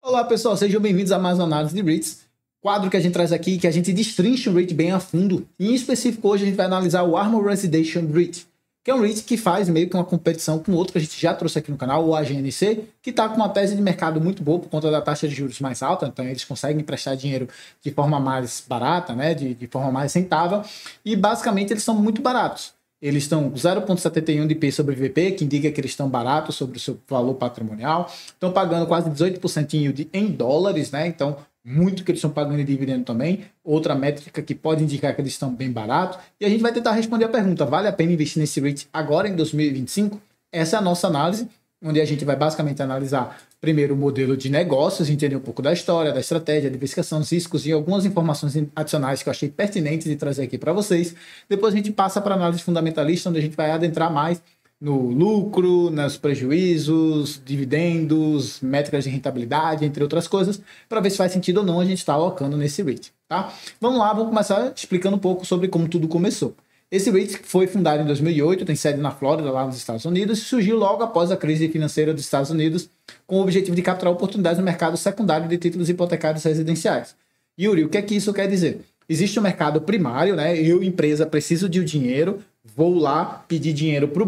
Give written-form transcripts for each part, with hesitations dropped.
Olá pessoal, sejam bem-vindos a mais uma análise de REITs, quadro que a gente traz aqui, que a gente destrincha o REIT bem a fundo. E em específico hoje a gente vai analisar o Armor Residential REIT, que é um REIT que faz meio que uma competição com outro que a gente já trouxe aqui no canal, o AGNC, que está com uma tese de mercado muito boa por conta da taxa de juros mais alta, então eles conseguem emprestar dinheiro de forma mais barata, né, de forma mais rentável, e basicamente eles são muito baratos. Eles estão 0,71 de P sobre VP, que indica que eles estão baratos sobre o seu valor patrimonial. Estão pagando quase 18% em yield em dólares, né? Então, muito que eles estão pagando em dividendo também. Outra métrica que pode indicar que eles estão bem baratos. E a gente vai tentar responder a pergunta: vale a pena investir nesse REIT agora em 2025? Essa é a nossa análise, onde a gente vai basicamente analisar primeiro o modelo de negócios, entender um pouco da história, da estratégia, diversificação, dos riscos e algumas informações adicionais que eu achei pertinentes de trazer aqui para vocês. Depois a gente passa para a análise fundamentalista, onde a gente vai adentrar mais no lucro, nos prejuízos, dividendos, métricas de rentabilidade, entre outras coisas, para ver se faz sentido ou não a gente estar alocando nesse REIT, tá? Vamos lá, vamos começar explicando um pouco sobre como tudo começou. Esse REIT foi fundado em 2008, tem sede na Flórida, lá nos Estados Unidos, e surgiu logo após a crise financeira dos Estados Unidos, com o objetivo de capturar oportunidades no mercado secundário de títulos hipotecários residenciais. Yuri, o que é que isso quer dizer? Existe um mercado primário, né? Eu, empresa, preciso de dinheiro, vou lá pedir dinheiro para o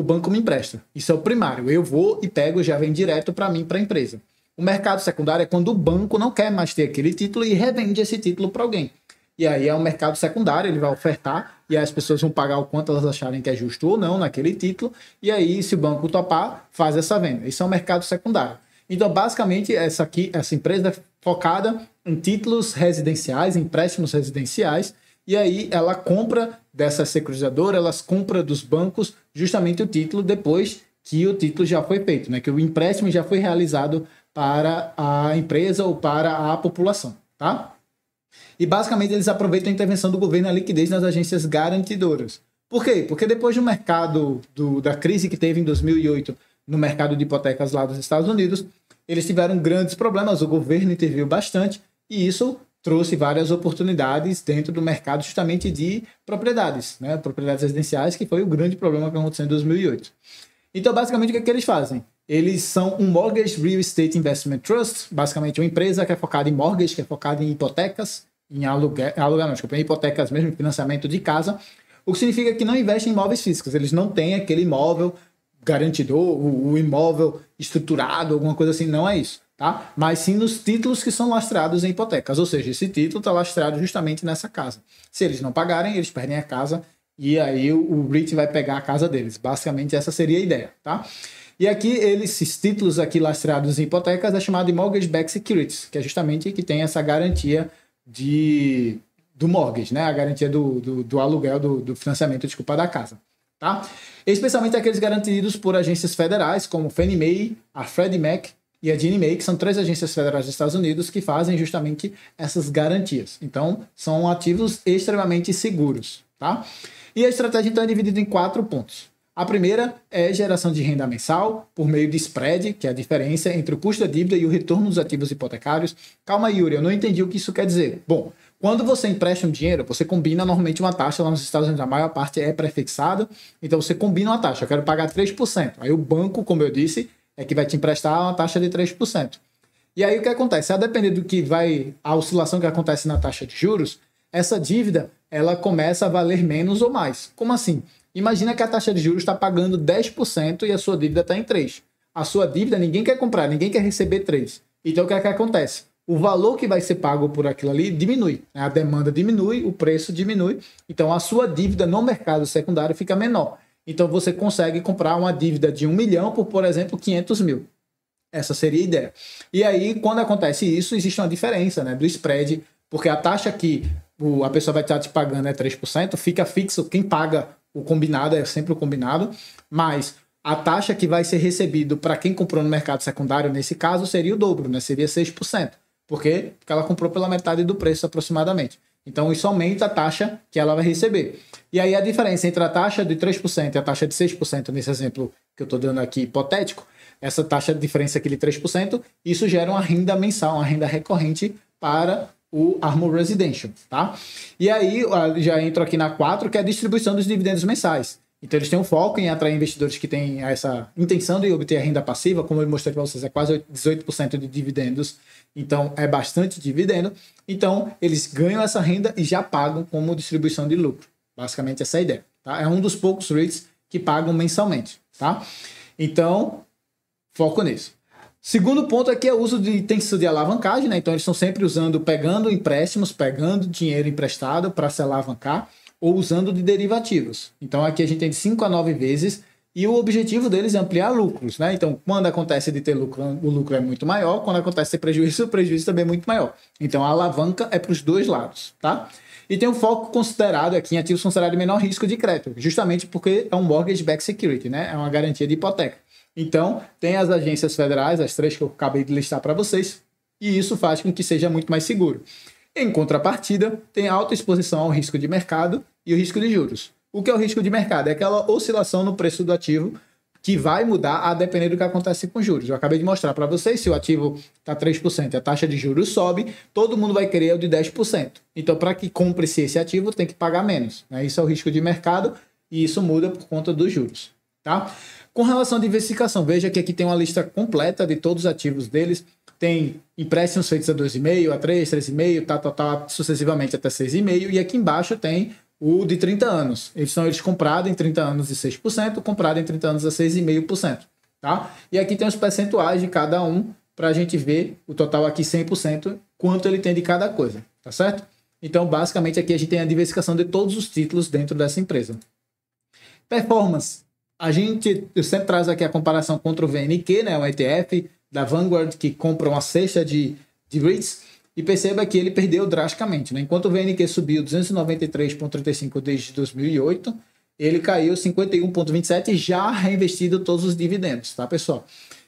banco me empresta. Isso é o primário. Eu vou e pego, já vem direto para mim, para a empresa. O mercado secundário é quando o banco não quer mais ter aquele título e revende esse título para alguém. E aí é um mercado secundário, ele vai ofertar, e aí as pessoas vão pagar o quanto elas acharem que é justo ou não naquele título, e aí se o banco topar, faz essa venda. Isso é um mercado secundário. Então, basicamente, essa empresa é focada em títulos residenciais, empréstimos residenciais, e aí ela compra dessa securitizadora, elas compram dos bancos justamente o título depois que o título já foi feito, né? Que o empréstimo já foi realizado para a empresa ou para a população, tá? E basicamente eles aproveitam a intervenção do governo e a liquidez nas agências garantidoras. Por quê? Porque depois do mercado, da crise que teve em 2008 no mercado de hipotecas lá dos Estados Unidos, eles tiveram grandes problemas, o governo interviu bastante e isso trouxe várias oportunidades dentro do mercado justamente de propriedades, né? Propriedades residenciais, que foi o grande problema que aconteceu em 2008. Então, basicamente, o que é que eles fazem? Eles são um Mortgage Real Estate Investment Trust, basicamente uma empresa que é focada em mortgage, que é focada em hipotecas, em hipotecas mesmo, em financiamento de casa, o que significa que não investe em imóveis físicos, eles não têm aquele imóvel garantidor, o imóvel estruturado, alguma coisa assim, não é isso, tá? Mas sim nos títulos que são lastreados em hipotecas, ou seja, esse título está lastreado justamente nessa casa. Se eles não pagarem, eles perdem a casa e aí o REIT vai pegar a casa deles. Basicamente essa seria a ideia, tá? E aqui, esses títulos aqui lastreados em hipotecas é chamado de Mortgage Backed Securities, que é justamente que tem essa garantia do mortgage, né? A garantia do aluguel, do financiamento, desculpa, da casa, tá? Especialmente aqueles garantidos por agências federais, como Fannie Mae, a Freddie Mac e a Ginnie Mae, que são 3 agências federais dos Estados Unidos que fazem justamente essas garantias. Então, são ativos extremamente seguros, tá? E a estratégia, então, é dividida em 4 pontos. A primeira é geração de renda mensal por meio de spread, que é a diferença entre o custo da dívida e o retorno dos ativos hipotecários. Calma, Yuri, eu não entendi o que isso quer dizer. Bom, quando você empresta um dinheiro, você combina normalmente uma taxa lá nos Estados Unidos, a maior parte é pré-fixada, então você combina uma taxa, eu quero pagar 3%. Aí o banco, como eu disse, é que vai te emprestar uma taxa de 3%. E aí o que acontece? A depender do que a oscilação que acontece na taxa de juros, essa dívida, ela começa a valer menos ou mais. Como assim? Imagina que a taxa de juros está pagando 10% e a sua dívida está em 3%. A sua dívida ninguém quer comprar, ninguém quer receber 3%. Então o que é que acontece? O valor que vai ser pago por aquilo ali diminui. A demanda diminui, o preço diminui. Então a sua dívida no mercado secundário fica menor. Então você consegue comprar uma dívida de 1 milhão por exemplo, 500 mil. Essa seria a ideia. E aí, quando acontece isso, existe uma diferença, né, do spread, porque a taxa que a pessoa vai estar te pagando é 3%, fica fixo, quem paga o combinado é sempre o combinado, mas a taxa que vai ser recebido para quem comprou no mercado secundário, nesse caso, seria o dobro, né? Seria 6%. Por quê? Porque ela comprou pela metade do preço aproximadamente. Então, isso aumenta a taxa que ela vai receber. E aí, a diferença entre a taxa de 3% e a taxa de 6%, nesse exemplo que eu estou dando aqui hipotético, essa taxa de diferença aqui de 3%, isso gera uma renda mensal, uma renda recorrente para o Armor Residential, tá? E aí, já entro aqui na 4, que é a distribuição dos dividendos mensais. Então eles têm um foco em atrair investidores que têm essa intenção de obter a renda passiva, como eu mostrei para vocês, é quase 18% de dividendos, então é bastante dividendo. Então eles ganham essa renda e já pagam como distribuição de lucro. Basicamente essa é a ideia. Tá? É um dos poucos REITs que pagam mensalmente. Tá? Então, foco nisso. Segundo ponto aqui é o uso de intenso de alavancagem, né? Então eles estão sempre pegando empréstimos, pegando dinheiro emprestado para se alavancar, ou usando de derivativos. Então aqui a gente tem de 5 a 9 vezes e o objetivo deles é ampliar lucros, né? Então quando acontece de ter lucro, o lucro é muito maior, quando acontece de ter prejuízo, o prejuízo também é muito maior. Então a alavanca é para os dois lados, tá? E tem um foco considerado aqui em ativos considerados de menor risco de crédito, justamente porque é um mortgage-backed security, né? É uma garantia de hipoteca. Então tem as agências federais, as 3 que eu acabei de listar para vocês, e isso faz com que seja muito mais seguro. Em contrapartida, tem alta exposição ao risco de mercado e o risco de juros. O que é o risco de mercado? É aquela oscilação no preço do ativo que vai mudar a depender do que acontece com os juros. Eu acabei de mostrar para vocês, se o ativo está 3% e a taxa de juros sobe, todo mundo vai querer o de 10%. Então, para que compre-se esse ativo, tem que pagar menos. Né? Isso é o risco de mercado e isso muda por conta dos juros. Tá? Com relação à diversificação, veja que aqui tem uma lista completa de todos os ativos deles. Tem empréstimos feitos a 2,5, a 3, 3,5, tá, sucessivamente até 6,5. E aqui embaixo tem o de 30 anos. Eles comprados em 30 anos de 6%, comprado em 30 anos a 6,5%. Tá? E aqui tem os percentuais de cada um para a gente ver o total aqui 100%, quanto ele tem de cada coisa. Tá certo? Então, basicamente, aqui a gente tem a diversificação de todos os títulos dentro dessa empresa. Performance. Eu sempre trago aqui a comparação contra o VNQ, né, o ETF da Vanguard, que compra uma cesta de REITs, e perceba que ele perdeu drasticamente. Né? Enquanto o VNQ subiu 293,35 desde 2008, ele caiu 51,27, já reinvestido todos os dividendos, tá, pessoal?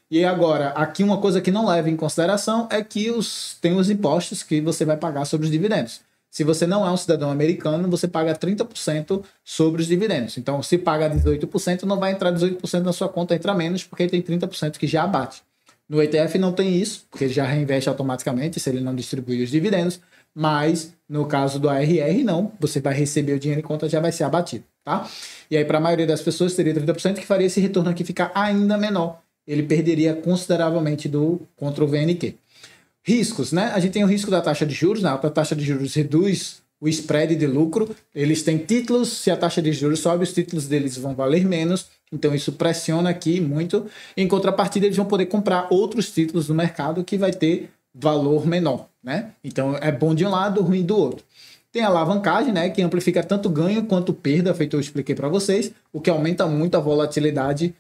E agora, aqui uma coisa que não leva em consideração é que tem os impostos que você vai pagar sobre os dividendos. Se você não é um cidadão americano, você paga 30% sobre os dividendos. Então, se paga 18%, não vai entrar 18% na sua conta, entra menos, porque tem 30% que já abate. No ETF não tem isso, porque ele já reinveste automaticamente, se ele não distribuir os dividendos. Mas, no caso do ARR, não. Você vai receber o dinheiro em conta, já vai ser abatido, tá? E aí, para a maioria das pessoas, teria 30%, que faria esse retorno aqui ficar ainda menor. Ele perderia consideravelmente contra o VNQ. Riscos, né? A gente tem o risco da taxa de juros, né? A alta taxa de juros reduz o spread de lucro. Eles têm títulos, se a taxa de juros sobe, os títulos deles vão valer menos. Então isso pressiona aqui muito. Em contrapartida, eles vão poder comprar outros títulos no mercado que vai ter valor menor, né? Então é bom de um lado, ruim do outro. Tem a alavancagem, né? Que amplifica tanto ganho quanto perda, feito eu expliquei para vocês, o que aumenta muito a volatilidade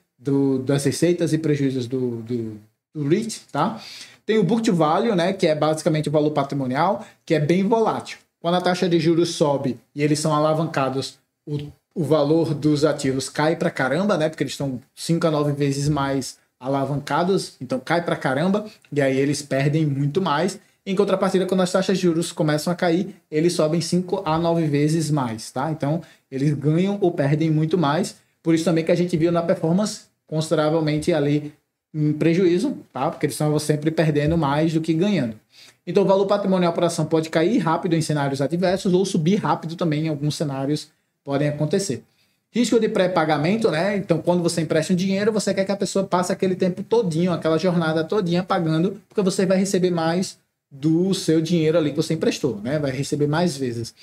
das receitas e prejuízos do REIT, tá? Tem o book to value, né, que é basicamente o valor patrimonial, que é bem volátil. Quando a taxa de juros sobe e eles são alavancados, o valor dos ativos cai pra caramba, né, porque eles estão 5 a 9 vezes mais alavancados, então cai pra caramba, e aí eles perdem muito mais. Em contrapartida, quando as taxas de juros começam a cair, eles sobem 5 a 9 vezes mais, tá? Então, eles ganham ou perdem muito mais. Por isso também que a gente viu na performance consideravelmente ali em prejuízo, tá? Porque eles estão sempre perdendo mais do que ganhando. Então, o valor patrimonial por ação pode cair rápido em cenários adversos ou subir rápido também em alguns cenários podem acontecer. Risco de pré-pagamento, né? Então, quando você empresta um dinheiro, você quer que a pessoa passe aquele tempo todinho, aquela jornada todinha pagando, porque você vai receber mais do seu dinheiro ali que você emprestou, né? Vai receber mais vezes.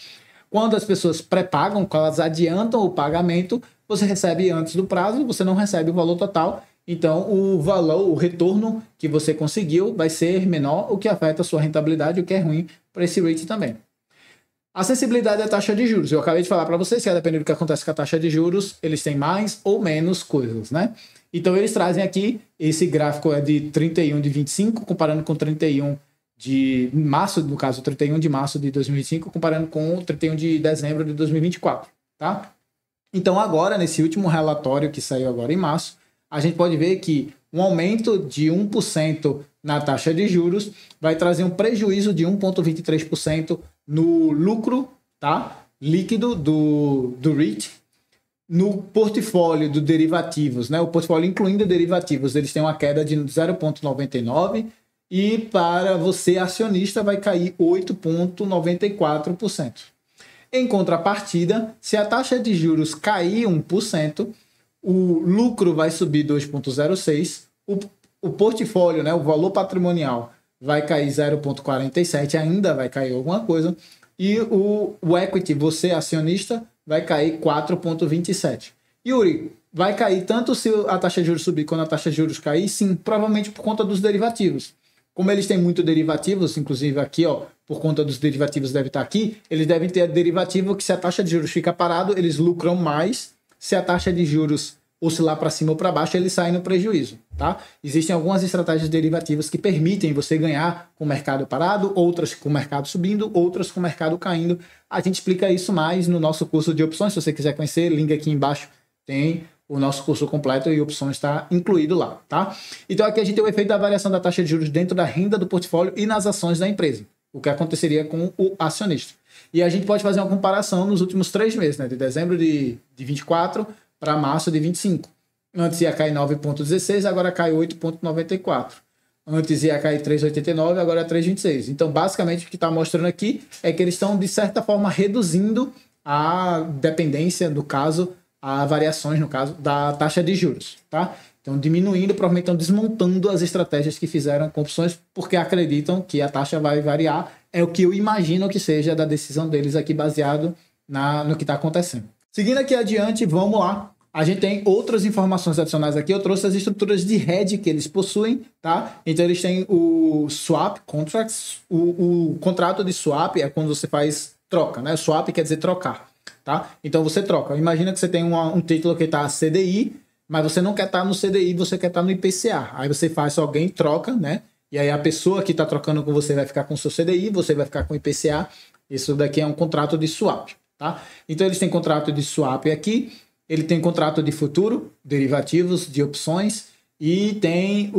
Quando as pessoas pré-pagam, quando elas adiantam o pagamento, você recebe antes do prazo, você não recebe o valor total. Então, o valor, o retorno que você conseguiu vai ser menor, o que afeta a sua rentabilidade, o que é ruim para esse REIT também. Acessibilidade à taxa de juros. Eu acabei de falar para vocês que, dependendo do que acontece com a taxa de juros, eles têm mais ou menos coisas, né? Então, eles trazem aqui, esse gráfico é de 31 de 25, comparando com 31 de março, no caso, 31 de março de 2025, comparando com o 31 de dezembro de 2024, tá? Então, agora, nesse último relatório que saiu agora em março, a gente pode ver que um aumento de 1% na taxa de juros vai trazer um prejuízo de 1,23% no lucro, tá, líquido do REIT. No portfólio de derivativos, né, o portfólio incluindo derivativos, eles têm uma queda de 0,99% e para você acionista vai cair 8,94%. Em contrapartida, se a taxa de juros cair 1%, o lucro vai subir 2,06%, o portfólio, né, o valor patrimonial vai cair 0,47%, ainda vai cair alguma coisa, e o equity, você acionista, vai cair 4,27%. Yuri, vai cair tanto se a taxa de juros subir quanto a taxa de juros cair? Sim, provavelmente por conta dos derivativos. Como eles têm muito derivativos, inclusive aqui, ó, por conta dos derivativos deve estar aqui, eles devem ter derivativo que se a taxa de juros fica parado, eles lucram mais. Se a taxa de juros oscilar para cima ou para baixo, eles saem no prejuízo, tá? Existem algumas estratégias derivativas que permitem você ganhar com o mercado parado, outras com o mercado subindo, outras com o mercado caindo. A gente explica isso mais no nosso curso de opções. Se você quiser conhecer, link aqui embaixo tem o nosso curso completo e opções está incluído lá, tá? Então aqui a gente tem o efeito da variação da taxa de juros dentro da renda do portfólio e nas ações da empresa, o que aconteceria com o acionista. E a gente pode fazer uma comparação nos últimos 3 meses, né? De dezembro de 24 para março de 25. Antes ia cair 9,16, agora cai 8,94. Antes ia cair 3,89, agora é 3,26. Então, basicamente, o que está mostrando aqui é que eles estão, de certa forma, reduzindo a dependência, no caso, a variações, no caso, da taxa de juros, tá? Então, diminuindo, provavelmente estão desmontando as estratégias que fizeram com opções, porque acreditam que a taxa vai variar. É o que eu imagino que seja da decisão deles aqui, baseado no que está acontecendo. Seguindo aqui adiante, vamos lá. A gente tem outras informações adicionais aqui. Eu trouxe as estruturas de hedge que eles possuem, tá? Então, eles têm o swap contracts. O contrato de swap é quando você faz troca, né? Swap quer dizer trocar, tá? Então, você troca. Imagina que você tem um título que está CDI, mas você não quer estar no CDI, você quer estar no IPCA. Aí você faz, alguém troca, né? E aí a pessoa que está trocando com você vai ficar com o seu CDI, você vai ficar com o IPCA. Isso daqui é um contrato de swap, tá? Então, eles têm contrato de swap aqui. Ele tem contrato de futuro, derivativos, de opções e tem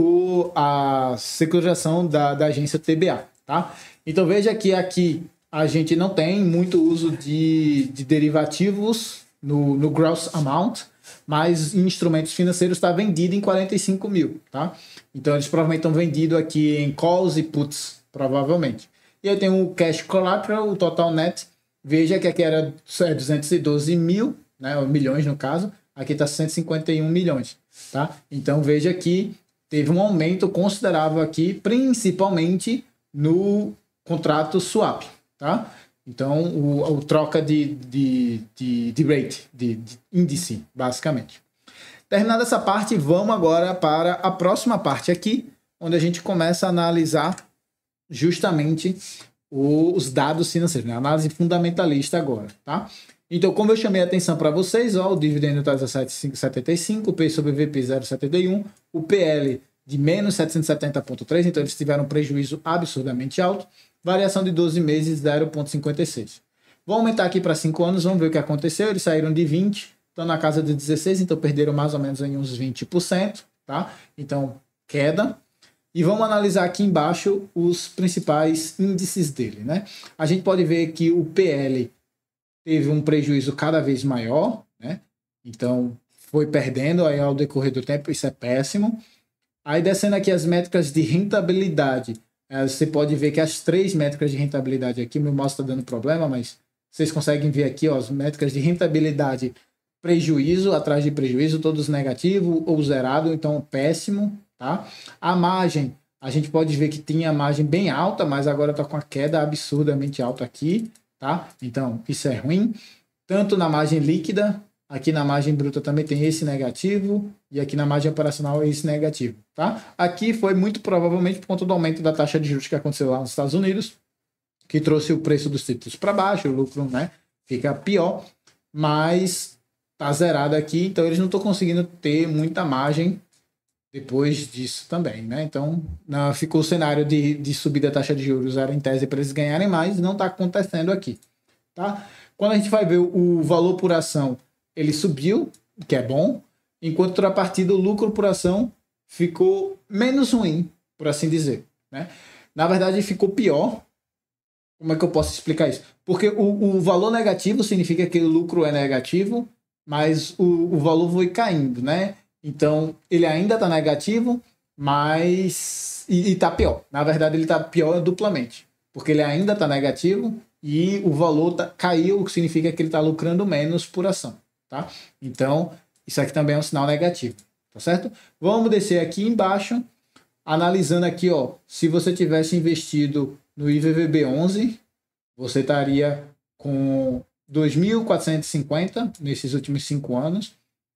a securitização da agência TBA, tá? Então veja que aqui a gente não tem muito uso de derivativos no gross amount, mas em instrumentos financeiros está vendido em 45 mil, tá? Então eles provavelmente estão vendidos aqui em calls e puts, provavelmente. E aí tem o cash collateral, o total net, veja que aqui era 212 mil, né, milhões no caso, aqui está 151 milhões, tá? Então veja que teve um aumento considerável aqui, principalmente no contrato swap, tá? Então o troca de rate, de índice, basicamente. Terminada essa parte, vamos agora para a próxima parte aqui, onde a gente começa a analisar justamente os dados financeiros, né? Análise fundamentalista agora, tá? Então, como eu chamei a atenção para vocês, ó, o dividendo está 17,575, o P sobre VP 0,71, o PL de menos 770,3, então eles tiveram um prejuízo absurdamente alto, variação de 12 meses 0,56. Vou aumentar aqui para 5 anos, vamos ver o que aconteceu, eles saíram de 20, estão na casa de 16, então perderam mais ou menos em uns 20%, tá? Então, queda. E vamos analisar aqui embaixo os principais índices dele, né? A gente pode ver que o PL teve um prejuízo cada vez maior, né? Então, foi perdendo aí ao decorrer do tempo, isso é péssimo. Aí, descendo aqui as métricas de rentabilidade, você pode ver que as 3 métricas de rentabilidade aqui, meu mouse está dando problema, mas vocês conseguem ver aqui, ó, as métricas de rentabilidade, prejuízo atrás de prejuízo, todos negativo ou zerado, então péssimo, tá? A margem, a gente pode ver que tinha margem bem alta, mas agora está com a queda absurdamente alta aqui, tá? Então, isso é ruim. Tanto na margem líquida, aqui na margem bruta também tem esse negativo, e aqui na margem operacional é esse negativo, tá? Aqui foi muito provavelmente por conta do aumento da taxa de juros que aconteceu lá nos Estados Unidos, que trouxe o preço dos títulos para baixo, o lucro, né, fica pior, mas tá zerado aqui, então eles não estão conseguindo ter muita margem depois disso também, né? Então, ficou o cenário de subida da taxa de juros, era em tese para eles ganharem mais, não está acontecendo aqui, tá? Quando a gente vai ver o valor por ação, ele subiu, que é bom, enquanto contrapartida o lucro por ação ficou menos ruim, por assim dizer, né? Na verdade, ficou pior. Como é que eu posso explicar isso? Porque o valor negativo significa que o lucro é negativo, mas o valor foi caindo, né? Então, ele ainda está negativo, mas... E está pior. Na verdade, ele está pior duplamente. Porque ele ainda está negativo e o valor caiu, o que significa que ele está lucrando menos por ação, tá? Então, isso aqui também é um sinal negativo, tá certo? Vamos descer aqui embaixo, analisando aqui, ó, se você tivesse investido no IVVB11, você estaria com 2.450 nesses últimos 5 anos,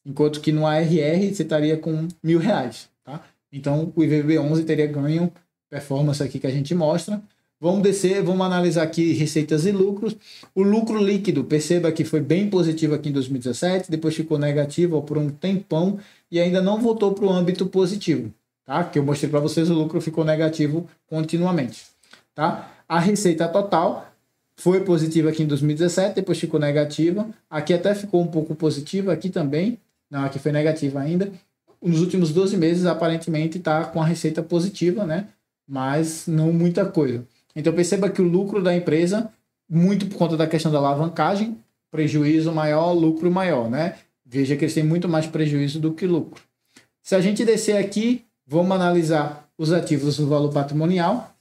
enquanto que no ARR você estaria com R$1.000, tá? Então, o IVVB11 teria ganho performance aqui que a gente mostra. Vamos descer, vamos analisar aqui receitas e lucros. O lucro líquido, perceba que foi bem positivo aqui em 2017, depois ficou negativo por um tempão e ainda não voltou para o âmbito positivo, tá? Que eu mostrei para vocês, o lucro ficou negativo continuamente, tá? A receita total foi positiva aqui em 2017, depois ficou negativa. Aqui até ficou um pouco positiva, aqui também. Não, aqui foi negativa ainda. Nos últimos 12 meses, aparentemente, está com a receita positiva, né? Mas não muita coisa. Então, perceba que o lucro da empresa, muito por conta da questão da alavancagem, prejuízo maior, lucro maior, né? Veja que eles têm muito mais prejuízo do que lucro. Se a gente descer aqui, vamos analisar os ativos do valor patrimonial.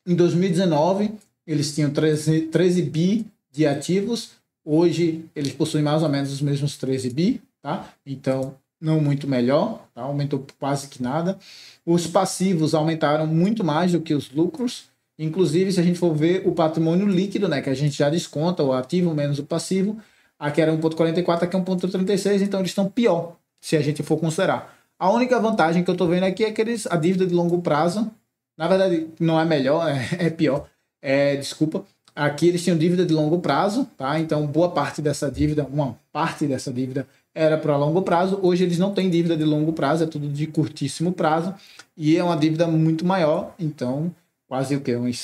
Em 2019, eles tinham 13 bi de ativos. Hoje, eles possuem mais ou menos os mesmos 13 bi, tá? Então, não muito melhor, tá? Aumentou quase que nada. Os passivos aumentaram muito mais do que os lucros. Inclusive, se a gente for ver o patrimônio líquido, né, que a gente já desconta o ativo menos o passivo, aqui era 1,44, aqui é 1,36, então eles estão pior, se a gente for considerar. A única vantagem que eu estou vendo aqui é que a dívida de longo prazo, na verdade, não é melhor, é pior. Desculpa. Aqui eles tinham dívida de longo prazo, tá? Então, boa parte dessa dívida, uma parte dessa dívida era para longo prazo. Hoje eles não têm dívida de longo prazo, é tudo de curtíssimo prazo. E é uma dívida muito maior, então, quase o quê? Uns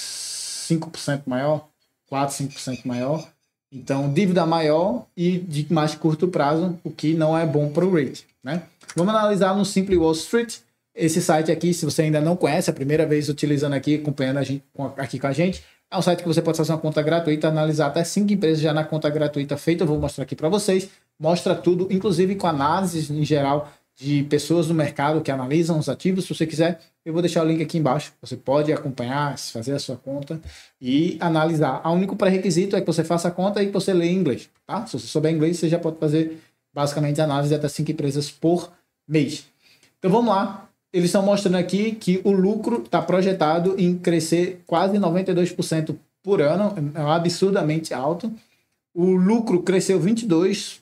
5% maior, 4, 5% maior. Então, dívida maior e de mais curto prazo, o que não é bom para o rate, né? Vamos analisar no Simply Wall Street. Esse site aqui, se você ainda não conhece, é a primeira vez utilizando aqui, acompanhando aqui com a gente, é um site que você pode fazer uma conta gratuita, analisar até 5 empresas já na conta gratuita feita. Eu vou mostrar aqui para vocês. Mostra tudo, inclusive com análises em geral de pessoas do mercado que analisam os ativos. Se você quiser, eu vou deixar o link aqui embaixo. Você pode acompanhar, fazer a sua conta e analisar. O único pré-requisito é que você faça a conta e que você leia inglês, tá? Se você souber inglês, você já pode fazer basicamente análise de até 5 empresas por mês. Então vamos lá. Eles estão mostrando aqui que o lucro está projetado em crescer quase 92% por ano, é absurdamente alto. O lucro cresceu 22%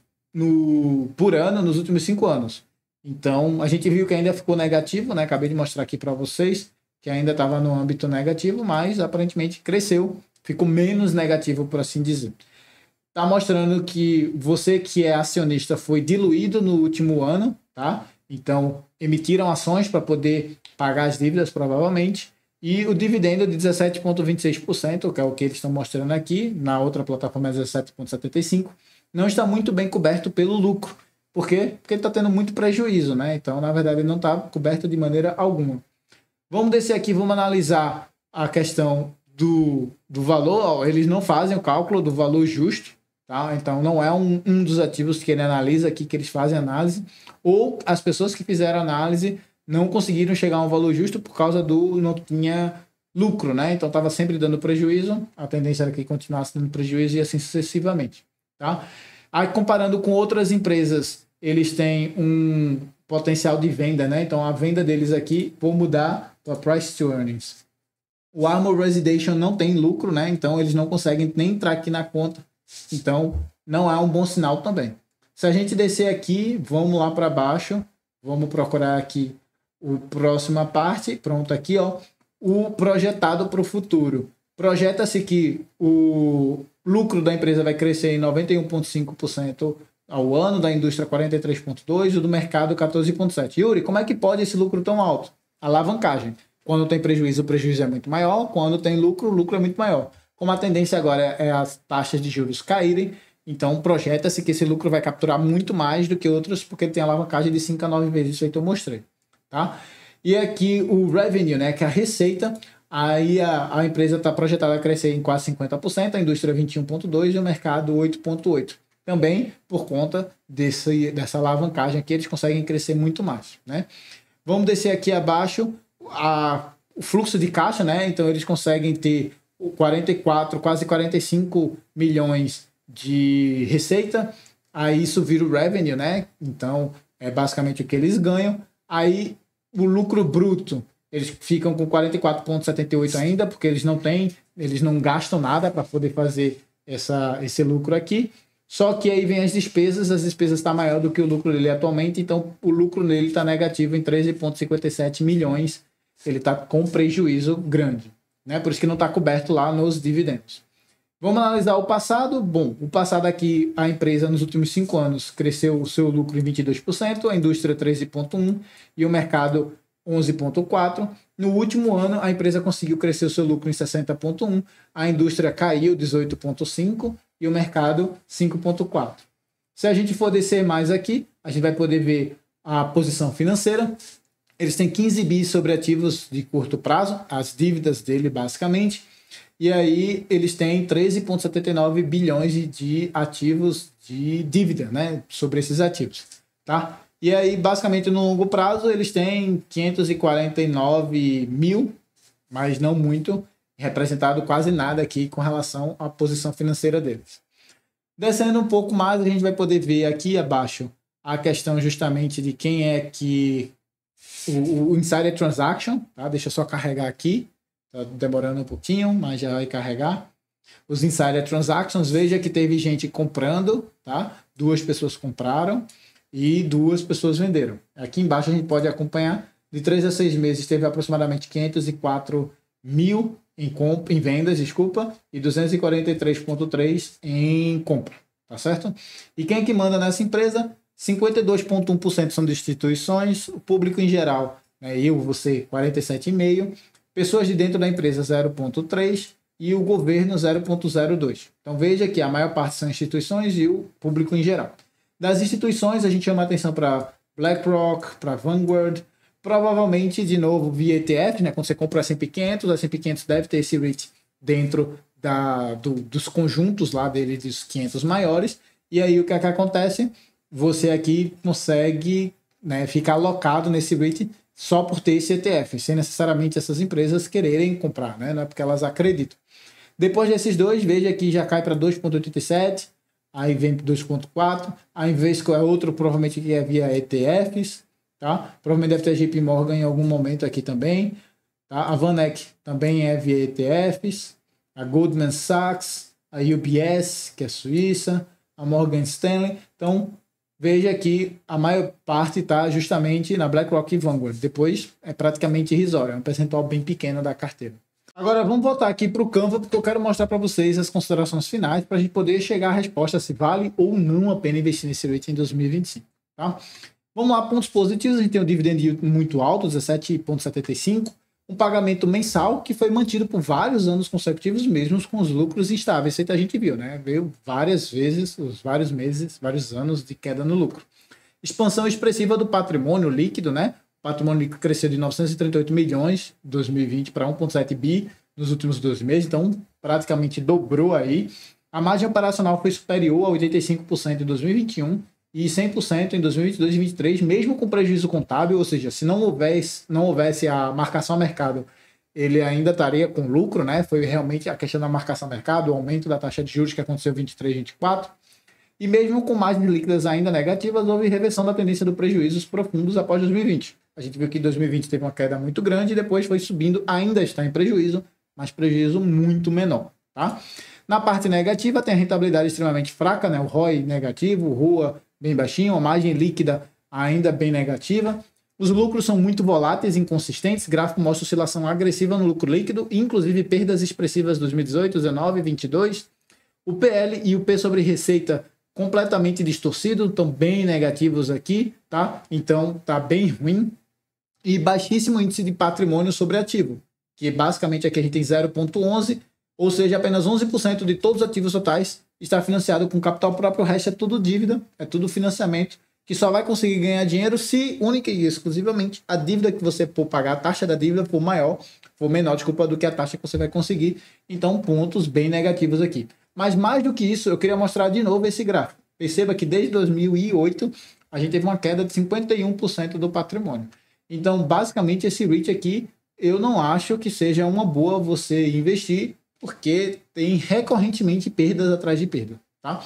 por ano nos últimos 5 anos. Então, a gente viu que ainda ficou negativo, né? Acabei de mostrar aqui para vocês que ainda estava no âmbito negativo, mas aparentemente cresceu, ficou menos negativo, por assim dizer. Está mostrando que você que é acionista foi diluído no último ano, tá? Então, emitiram ações para poder pagar as dívidas, provavelmente. E o dividendo de 17,26%, que é o que eles estão mostrando aqui, na outra plataforma é 17,75%, não está muito bem coberto pelo lucro. Por quê? Porque ele está tendo muito prejuízo, né? Então, na verdade, ele não está coberto de maneira alguma. Vamos descer aqui, vamos analisar a questão do valor. Eles não fazem o cálculo do valor justo, tá? Então, não é um dos ativos que ele analisa aqui, que eles fazem análise, ou as pessoas que fizeram análise não conseguiram chegar a um valor justo por causa não tinha lucro, né? Então, estava sempre dando prejuízo, a tendência era que continuasse dando prejuízo e assim sucessivamente, tá? Aí, comparando com outras empresas, eles têm um potencial de venda, né? Então, a venda deles aqui, vou mudar para Price to Earnings. O Armor Residential não tem lucro, né? Então, eles não conseguem nem entrar aqui na conta. Então, não é um bom sinal também. Se a gente descer aqui, vamos lá para baixo, vamos procurar aqui a próxima parte, pronto, aqui, ó, o projetado para o futuro. Projeta-se que o lucro da empresa vai crescer em 91,5% ao ano, da indústria 43,2% e do mercado 14,7%. Yuri, como é que pode esse lucro tão alto? Alavancagem. Quando tem prejuízo, o prejuízo é muito maior. Quando tem lucro, o lucro é muito maior. Como a tendência agora é as taxas de juros caírem, então projeta-se que esse lucro vai capturar muito mais do que outros, porque tem alavancagem de 5 a 9 vezes, isso aí que eu mostrei, tá? E aqui o revenue, né, que é a receita, aí a empresa está projetada a crescer em quase 50%, a indústria 21,2% e o mercado 8,8%. Também por conta dessa alavancagem aqui, eles conseguem crescer muito mais, né? Vamos descer aqui abaixo, o fluxo de caixa, né? Então eles conseguem ter 44, quase 45 milhões de receita, aí isso vira o revenue, né? Então, é basicamente o que eles ganham. Aí, o lucro bruto, eles ficam com 44,78 ainda, porque eles não gastam nada para poder fazer esse lucro aqui. Só que aí vem as despesas estão maior do que o lucro dele atualmente, então o lucro dele está negativo em 13,57 milhões, ele está com prejuízo grande, né? Por isso que não está coberto lá nos dividendos. Vamos analisar o passado. Bom, o passado aqui, a empresa nos últimos 5 anos cresceu o seu lucro em 22%, a indústria 13,1% e o mercado 11,4%. No último ano, a empresa conseguiu crescer o seu lucro em 60,1%, a indústria caiu 18,5% e o mercado 5,4%. Se a gente for descer mais aqui, a gente vai poder ver a posição financeira. Eles têm 15 bi sobre ativos de curto prazo, as dívidas dele basicamente, e aí eles têm 13,79 bilhões de ativos de dívida, né, sobre esses ativos, tá? E aí, basicamente, no longo prazo, eles têm 549 mil, mas não muito, representado quase nada aqui com relação à posição financeira deles. Descendo um pouco mais, a gente vai poder ver aqui abaixo a questão justamente de quem é que... O Insider Transaction, tá? Deixa eu só carregar aqui. Tá demorando um pouquinho, mas já vai carregar. Os Insider Transactions, veja que teve gente comprando, tá? 2 pessoas compraram e 2 pessoas venderam. Aqui embaixo a gente pode acompanhar, de 3 a 6 meses teve aproximadamente 504 mil em vendas, desculpa, e 243,3 em compra, tá certo? E quem é que manda nessa empresa? 52,1% são de instituições, o público em geral, né, eu, você, 47,5%, pessoas de dentro da empresa 0,3% e o governo 0,02%. Então veja que a maior parte são instituições e o público em geral. Das instituições, a gente chama atenção para BlackRock, para Vanguard, provavelmente, de novo, via ETF, né? Quando você compra a S&P 500, a S&P 500 deve ter esse REIT dentro dos conjuntos lá dele, dos 500 maiores, e aí o que é que acontece? Você aqui consegue, né, ficar alocado nesse REIT só por ter esse ETF, sem necessariamente essas empresas quererem comprar, né? Não é porque elas acreditam. Depois desses dois, veja que já cai para 2,87%, aí vem para 2,4%, a Invesco é outro, provavelmente que é via ETFs, tá? Provavelmente deve ter JP Morgan em algum momento aqui também, tá? A VanEck também é via ETFs, a Goldman Sachs, a UBS, que é suíça, a Morgan Stanley. Então, veja que a maior parte está justamente na BlackRock e Vanguard. Depois é praticamente irrisório, é um percentual bem pequeno da carteira. Agora vamos voltar aqui para o Canva, porque eu quero mostrar para vocês as considerações finais para a gente poder chegar à resposta se vale ou não a pena investir nesse REIT em 2025. Tá? Vamos lá, pontos positivos. A gente tem um dividend yield muito alto, 17,75%. Um pagamento mensal que foi mantido por vários anos consecutivos, mesmo com os lucros instáveis. Isso aí a gente viu, né? Veio várias vezes, os vários meses, vários anos de queda no lucro. Expansão expressiva do patrimônio líquido, né? O patrimônio líquido cresceu de 938 milhões em 2020 para 1,7 bi nos últimos 12 meses, então praticamente dobrou aí. A margem operacional foi superior a 85% em 2021 e 100% em 2022 e 2023, mesmo com prejuízo contábil, ou seja, se não houvesse a marcação a mercado, ele ainda estaria com lucro, né? Foi realmente a questão da marcação a mercado, o aumento da taxa de juros que aconteceu em 23 e 24, e mesmo com margens líquidas ainda negativas, houve reversão da tendência de prejuízos profundos após 2020. A gente viu que em 2020 teve uma queda muito grande e depois foi subindo, ainda está em prejuízo, mas prejuízo muito menor, tá? Na parte negativa tem a rentabilidade extremamente fraca, né? O ROI negativo, o ROA bem baixinho, a margem líquida ainda bem negativa. Os lucros são muito voláteis e inconsistentes, o gráfico mostra oscilação agressiva no lucro líquido, inclusive perdas expressivas em 2018, 2019 e 2022. O PL e o P sobre receita completamente distorcidos, estão bem negativos aqui, tá? Então tá bem ruim. E baixíssimo índice de patrimônio sobre ativo, que basicamente aqui a gente tem 0,11, ou seja, apenas 11% de todos os ativos totais está financiado com capital próprio, o resto é tudo dívida, é tudo financiamento, que só vai conseguir ganhar dinheiro se única e exclusivamente a dívida que você for pagar, a taxa da dívida for menor, desculpa, do que a taxa que você vai conseguir. Então, pontos bem negativos aqui. Mas mais do que isso, eu queria mostrar de novo esse gráfico. Perceba que desde 2008 a gente teve uma queda de 51% do patrimônio. Então, basicamente, esse REIT aqui, eu não acho que seja uma boa você investir, porque tem recorrentemente perdas atrás de perda, tá?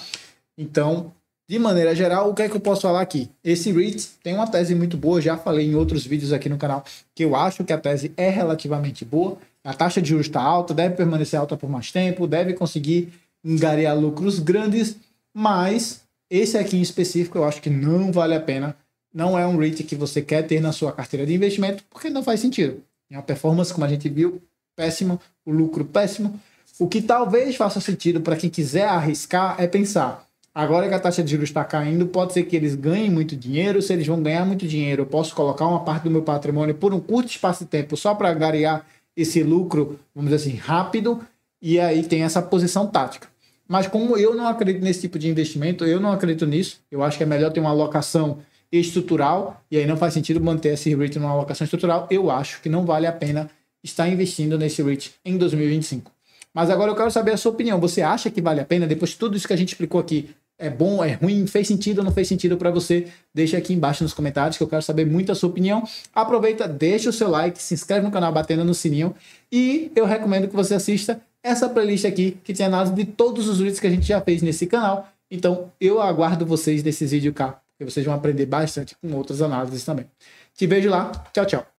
Então, de maneira geral, o que é que eu posso falar aqui? Esse REIT tem uma tese muito boa, já falei em outros vídeos aqui no canal, que eu acho que a tese é relativamente boa. A taxa de juros está alta, deve permanecer alta por mais tempo, deve conseguir angariar lucros grandes, mas esse aqui em específico eu acho que não vale a pena. Não é um REIT que você quer ter na sua carteira de investimento, porque não faz sentido. É uma performance, como a gente viu, péssimo, o lucro péssimo. O que talvez faça sentido para quem quiser arriscar é pensar, agora que a taxa de juros está caindo, pode ser que eles ganhem muito dinheiro. Se eles vão ganhar muito dinheiro, eu posso colocar uma parte do meu patrimônio por um curto espaço de tempo só para angariar esse lucro, vamos dizer assim, rápido, e aí tem essa posição tática. Mas como eu não acredito nesse tipo de investimento, eu não acredito nisso, eu acho que é melhor ter uma alocação estrutural, e aí não faz sentido manter esse REIT numa alocação estrutural, eu acho que não vale a pena estar investindo nesse REIT em 2025. Mas agora eu quero saber a sua opinião. Você acha que vale a pena? Depois de tudo isso que a gente explicou aqui, é bom, é ruim, fez sentido ou não fez sentido para você? Deixa aqui embaixo nos comentários que eu quero saber muito a sua opinião. Aproveita, deixa o seu like, se inscreve no canal batendo no sininho e eu recomendo que você assista essa playlist aqui que tem análise de todos os vídeos que a gente já fez nesse canal. Então eu aguardo vocês nesses vídeos cá, porque vocês vão aprender bastante com outras análises também. Te vejo lá. Tchau, tchau.